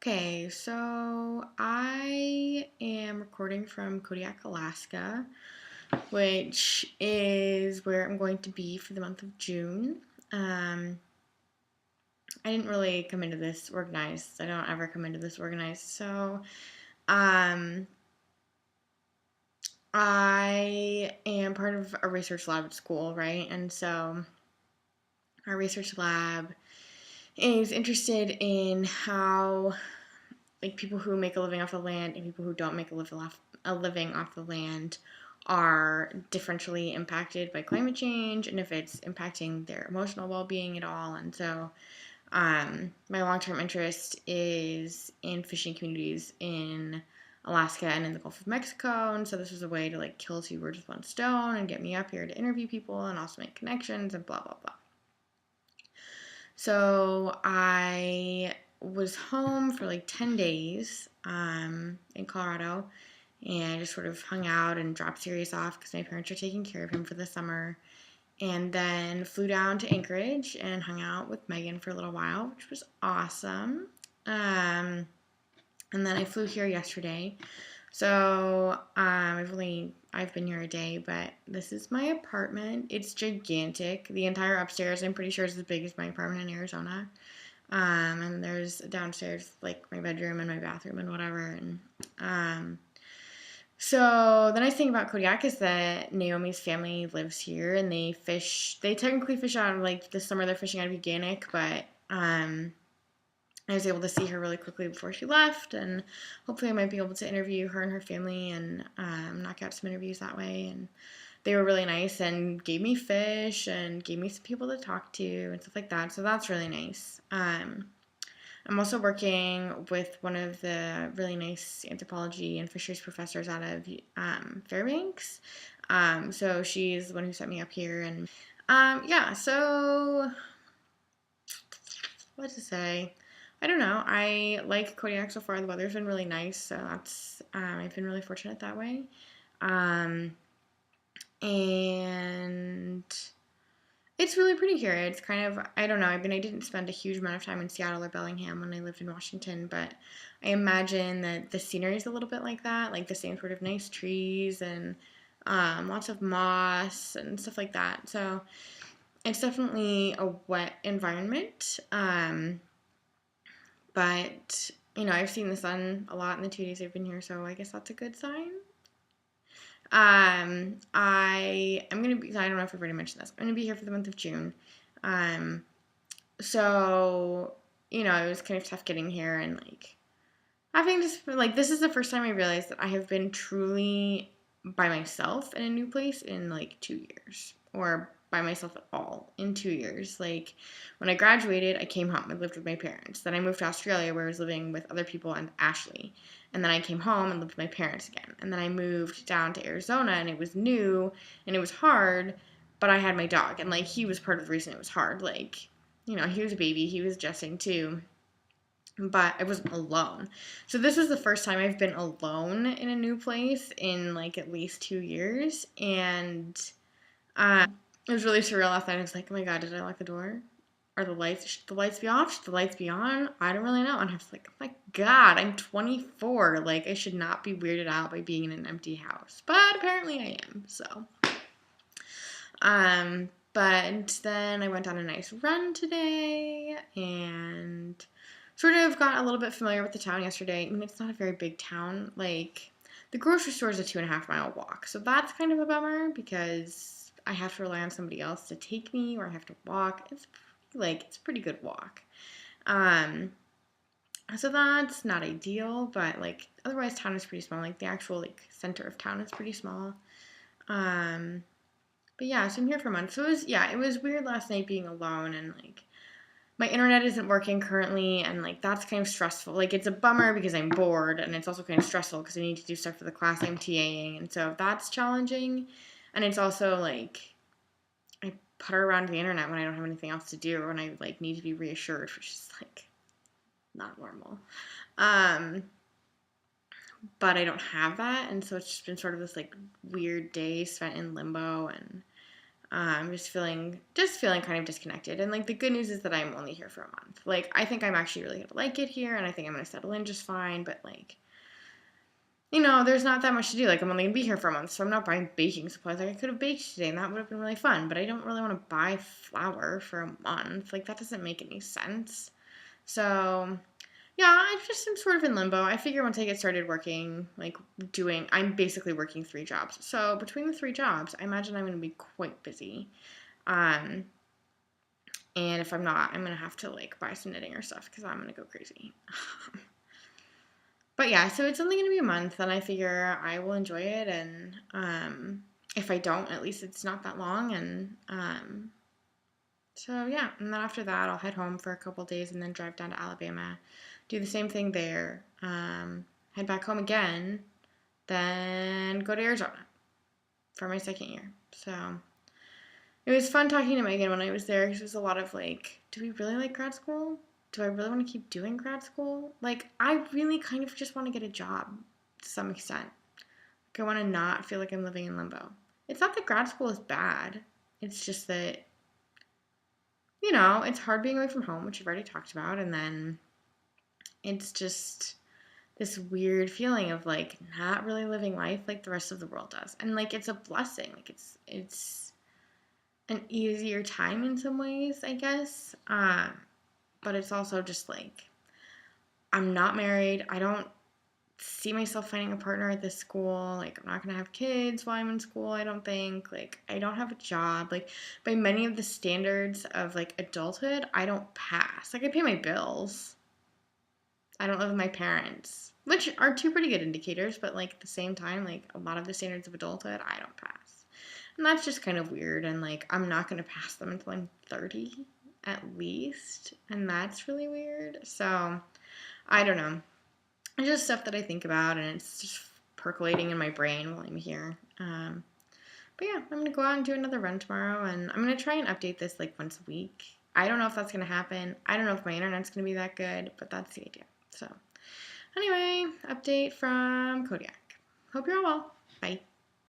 Okay, so I am recording from Kodiak, Alaska, which is where I'm going to be for the month of June. Um, I didn't really come into this organized. I don't ever come into this organized. Um, I am part of a research lab at school, right? And so our research lab is interested in how people who make a living off the land and people who don't make a living off the land are differentially impacted by climate change and if it's impacting their emotional well-being at all. And so my long-term interest is in fishing communities in Alaska and in the Gulf of Mexico. And so this was a way to kill two birds with one stone and get me up here to interview people and also make connections and blah blah blah. So I was home for 10 days in Colorado, and I just sort of hung out and dropped Sirius off because my parents are taking care of him for the summer. And then flew down to Anchorage and hung out with Megan for a little while, which was awesome. And then I flew here yesterday. So I've been here a day, but this is my apartment. It's gigantic. The entire upstairs, I'm pretty sure, is as big as my apartment in Arizona. And there's downstairs my bedroom and my bathroom and whatever. And so the nice thing about Kodiak is that Naomi's family lives here and they fish. They technically fish out of this summer they're fishing out of Kodiak, but I was able to see her really quickly before she left, and hopefully I might be able to interview her and her family and knock out some interviews that way. And they were really nice and gave me fish and gave me some people to talk to and stuff like that. So that's really nice. I'm also working with one of the really nice anthropology and fisheries professors out of Fairbanks. So she's the one who set me up here. And yeah, so what to say? I don't know. I like Kodiak so far. The weather's been really nice, so that's I've been really fortunate that way. And it's really pretty here. It's kind of, I don't know. I didn't spend a huge amount of time in Seattle or Bellingham when I lived in Washington, but I imagine that the scenery is a little bit like that, like the same sort of nice trees and lots of moss and stuff like that. So it's definitely a wet environment. But I've seen the sun a lot in the 2 days I've been here, so I guess that's a good sign. I am gonna be. I don't know if I've already mentioned this. I'm gonna be here for the month of June. So it was kind of tough getting here and having this is the first time I realized that I have been truly by myself in a new place in 2 years, or by myself at all in 2 years. When I graduated, I came home. I lived with my parents. Then I moved to Australia where I was living with other people and Ashley. And then I came home and lived with my parents again. And then I moved down to Arizona and it was new and it was hard, but I had my dog and he was part of the reason it was hard. He was a baby, he was adjusting too. But I wasn't alone. So this was the first time I've been alone in a new place in at least 2 years. And it was really surreal last night. I was like, oh my god, did I lock the door? Are should the lights be off? Should the lights be on? I don't really know. And I was like, oh my god, I'm 24. I should not be weirded out by being in an empty house. But apparently I am, so. But then I went on a nice run today and sort of got a little bit familiar with the town yesterday. I mean, it's not a very big town. The grocery store is a 2.5-mile walk. So that's kind of a bummer because I have to rely on somebody else to take me or I have to walk. It's a pretty good walk. So that's not ideal, but otherwise town is pretty small. The actual center of town is pretty small. But yeah, so I'm here for a month. So it was weird last night being alone and my internet isn't working currently and that's kind of stressful. It's a bummer because I'm bored and it's also kind of stressful because I need to do stuff for the class I'm TAing, and so that's challenging. And it's also I putter around the internet when I don't have anything else to do or when I need to be reassured, which is not normal. But I don't have that, and so it's just been sort of this weird day spent in limbo. And just feeling kind of disconnected. And like the good news is that I'm only here for a month. Like I think I'm actually really gonna like it here, and I think I'm gonna settle in just fine. But like, there's not that much to do. Like I'm only gonna be here for a month, so I'm not buying baking supplies. Like I could have baked today, and that would have been really fun. But I don't really want to buy flour for a month. Like that doesn't make any sense. So yeah, I just am sort of in limbo. I figure once I get started working, I'm basically working 3 jobs. So between the 3 jobs, I imagine I'm going to be quite busy. Um, and if I'm not, I'm going to have to like buy some knitting or stuff because I'm going to go crazy. But yeah, so it's only going to be a month, and I figure I will enjoy it. And if I don't, at least it's not that long. And so yeah, and then after that, I'll head home for a couple days and then drive down to Alabama, do the same thing there, head back home again, then go to Arizona for my second year. So it was fun talking to Megan when I was there because it was a lot of like, do we really like grad school? Do I really want to keep doing grad school? Like, I really kind of just want to get a job to some extent. Like, I want to not feel like I'm living in limbo. It's not that grad school is bad. It's just that it's hard being away from home, which you've already talked about, and then it's just this weird feeling of like not really living life like the rest of the world does. And like it's a blessing. Like it's an easier time in some ways, I guess. But it's also just like I'm not married. I don't see myself finding a partner at this school. Like I'm not gonna have kids while I'm in school, I don't think. Like I don't have a job. Like by many of the standards of like adulthood, I don't pass. Like I pay my bills. I don't live with my parents, which are 2 pretty good indicators, but like at the same time, like a lot of the standards of adulthood, I don't pass. And that's just kind of weird, and like I'm not gonna pass them until I'm 30 at least. And that's really weird. So I don't know. It's just stuff that I think about, and it's just percolating in my brain while I'm here. But yeah, I'm going to go out and do another run tomorrow, and I'm going to try and update this like once a week. I don't know if that's going to happen. I don't know if my internet's going to be that good, but that's the idea. So anyway, update from Kodiak. Hope you're all well. Bye.